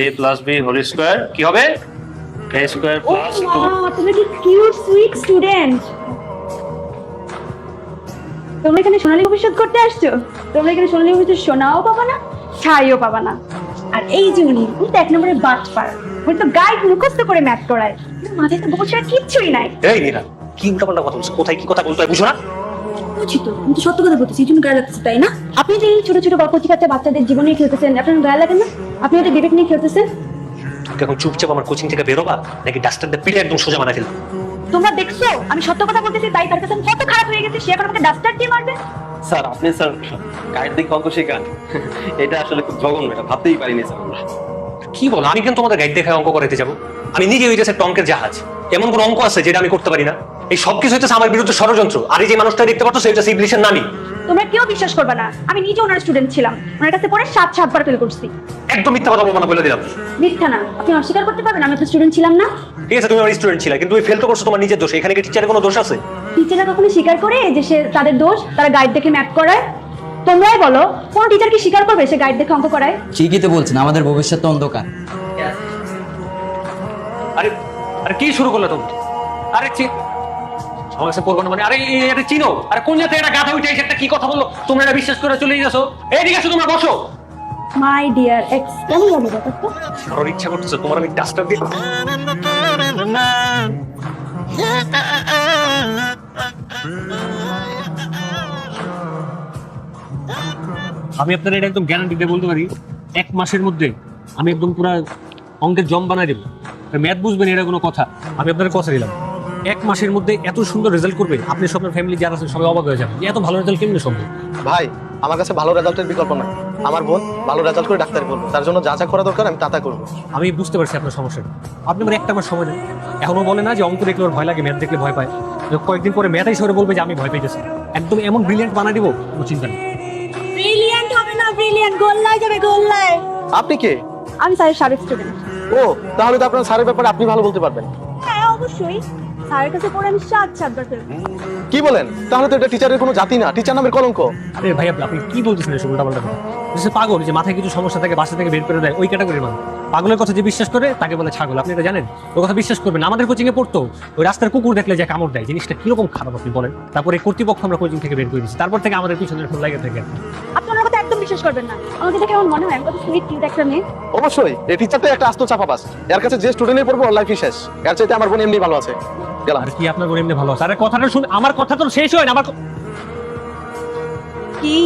a plus b whole square কি হবে a square O plus মা, তুমি কি কিউট সুইট স্টুডেন্ট। তোমরা এখানে সোনালী ভবিষ্যৎ করতে আসছো? তোমরা এখানে সোনালী ভবিষ্যৎ সোনাও পাবা না, ছাইও পাবা না। আর এই যে উনি তো এক নম্বরের বাটপার, উনি তো গাইড মুখস্থ করে ম্যাথ করায়, মাথায় তো বছর কিচ্ছুই নাই। এই নীরা কি উল্টাপাল্টা কথা বলছো, কোথায় কি কথা বলতো বুঝো না? বুঝি তো, আমি তো সত্য কথা বলতেছি, এই জন্য গায়ে লাগতেছে, তাই না? আপনি যে এই ছোট ছোট গল্প শিখাচ্ছে বাচ্চাদের জীবন নিয়ে খেলতেছেন, আপনার গায়ে লাগে না? আপনি ওদের বিবেক নিয়ে খেলতেছেন। তুমি এখন চুপচাপ আমার কোচিং থেকে বেরোবা নাকি ডাস্টার দিয়ে পিঠে একদম সোজা বানাই ফেলবো? তোমরা দেখছো আমি সত্য কথা বলতেছি, তাই তার কাছে কত খারাপ হয়ে গেছে, সে এখন আমাকে ডাস্টার দিয়ে মারবে। স্যার আপনি স্যার গাইড দিকে অঙ্ক শেখান, এটা আসলে খুব জঘন্য, এটা ভাবতেই পারিনি স্যার আমরা। কি বলো, আমি কিন্তু তোমাদের গাইড দেখে অঙ্ক করাইতে যাবো? আমি নিজে হয়ে যাচ্ছে টঙ্কের জাহাজ, এমন কোন অঙ্ক আছে যেটা আমি করতে পারি না? এই সবকিছু হচ্ছে আমার বিরুদ্ধে ষড়যন্ত্র। আর এই যে মানুষটা দেখতে পাচ্ছ সেটা ইবলিশের নামই। তোমরা কেউ বিশ্বাস করবে না, আমি নিজে ওনার স্টুডেন্ট ছিলাম, ওনার কাছে পড়ে 7 বার ফেল করছি। একদম মিথ্যা কথা বলবো না বলে দিলাম। মিথ্যা না, আপনি অস্বীকার করতে পারবেন আমি আপনার স্টুডেন্ট ছিলাম না? ঠিক আছে, তুমি আমার স্টুডেন্ট ছিলে, কিন্তু তুমি ফেল তো করছো তোমার নিজের দোষে। এখানে কি টিচারের কোনো দোষ আছে? টিচাররা কখনো স্বীকার করে যে সে তাদের দোষ, তারা গাইড দেখে ম্যাথ করায়? তোমরাই বলো, কোন টিচার কি স্বীকার করবে সে গাইড দেখে অঙ্ক করায়? ঠিকই তো বলছেন, আমাদের ভবিষ্যৎ তো অন্ধকার। আরে আরে কি শুরু করলে তুমি? আরে আমার কাছে পড়বো না মানে? আরে এটা চিনো? আরে কোন জায়গায় একটা গাধা উঠে এসে একটা কি কথা বললো, তোমরা এটা বিশ্বাস করে চলে গেছো। এইদিকে আসো, তোমরা বসো। মাই ডিয়ার এক্স, কেমন লাগে ব্যাপারটা? আমার ইচ্ছা করতেছে তোমার আমি ডাস্টার দিয়ে আমি আপনার এটা একদম গ্যারান্টি দিয়ে বলতে পারি, 1 মাসের মধ্যে আমি একদম পুরো অঙ্কের জম বানাই দেবো। ম্যাথ বুঝবেন এটা কোনো কথা? আমি আপনার কথা দিলাম, 1 মাসের মধ্যে এত সুন্দর রেজাল্ট করবে, আপনি সব ফ্যামিলি যারা আছেন সবাই অবাক হয়ে যাবেন যে এত ভালো রেজাল্ট কেমনে সম্ভব। ভাই আমার কাছে ভালো রেজাল্টের বিকল্প নাই। আমার বোন ভালো রেজাল্ট করে ডাক্তারি করবে, তার জন্য যা যা করা দরকার আমি তা করবো। আমি বুঝতে পারছি আপনার সমস্যাটা। আপনি আমার একটা আমার সময় নেন, এখনো বলে না যে অঙ্ক দেখলে ওর ভয় লাগে, ম্যাথ দেখলে ভয় পায়। কয়েকদিন পরে ম্যাথ হিসেবে বলবে যে আমি ভয় পেয়েছি। একদম এমন ব্রিলিয়েন্ট বানাই দিব, কোনো চিন্তা নেই। ব্রিলিয়ান্ট হবে না, ব্রিলিয়ান্ট গোল্লায় যাবে, গোল্লায়। আপনি কে? আমি স্যারের সাবেক স্টুডেন্ট। ও, তাহলে তো আপনার স্যারের ব্যাপারে আপনি ভালো বলতে পারবেন। হ্যাঁ অবশ্যই, স্যারের কাছে পড়ে আমি 7 বার ফেল। কি বলেন? তাহলে তো এটা টিচারের কোনো জাতি না, টিচার নামের কলঙ্ক। আরে ভাই আপনি কি বলতেছেন এসব উল্টাপাল্টা কথা? যে পাগল, যে মাথায় কিছু সমস্যা থাকে বাসা থেকে বের করে দেয়, ওই ক্যাটাগরির মানুষ। পাগলের কথা যে বিশ্বাস করে তাকে বলে ছাগল। আপনি এটা জানেন? ওর কথা বিশ্বাস করবেন না। আমাদের কোচিং এ পড়তো, ওই রাস্তার কুকুর দেখলে যে কামড় দেয়, জিনিসটা কিরকম খারাপ আপনি বলেন? তারপরে কর্তৃপক্ষ আমরা কোচিং থেকে বের করে দিচ্ছি, তারপর থেকে আমাদের পিছনে ফোন লাগে থাকে। আপনি ওনার কথা একদম বিশ্বাস করবেন না। আমাকে দেখে এমন মনে হয় আমি কত সুইট কিউট একটা মেয়ে। অবশ্যই এই টিচারটা একটা আস্ত চাপাবাজ। এর কাছে যে স্টুডেন্টই পড়বো ওর লাইফই শেষ। এর চাইতে আমার বোন এমনি ভালো আছে। গেলাম। আর কি আপনার এমনি ভালো আছে? আরে কথাটা শুন, আমার কথা তো শেষ হয় না। আমার কি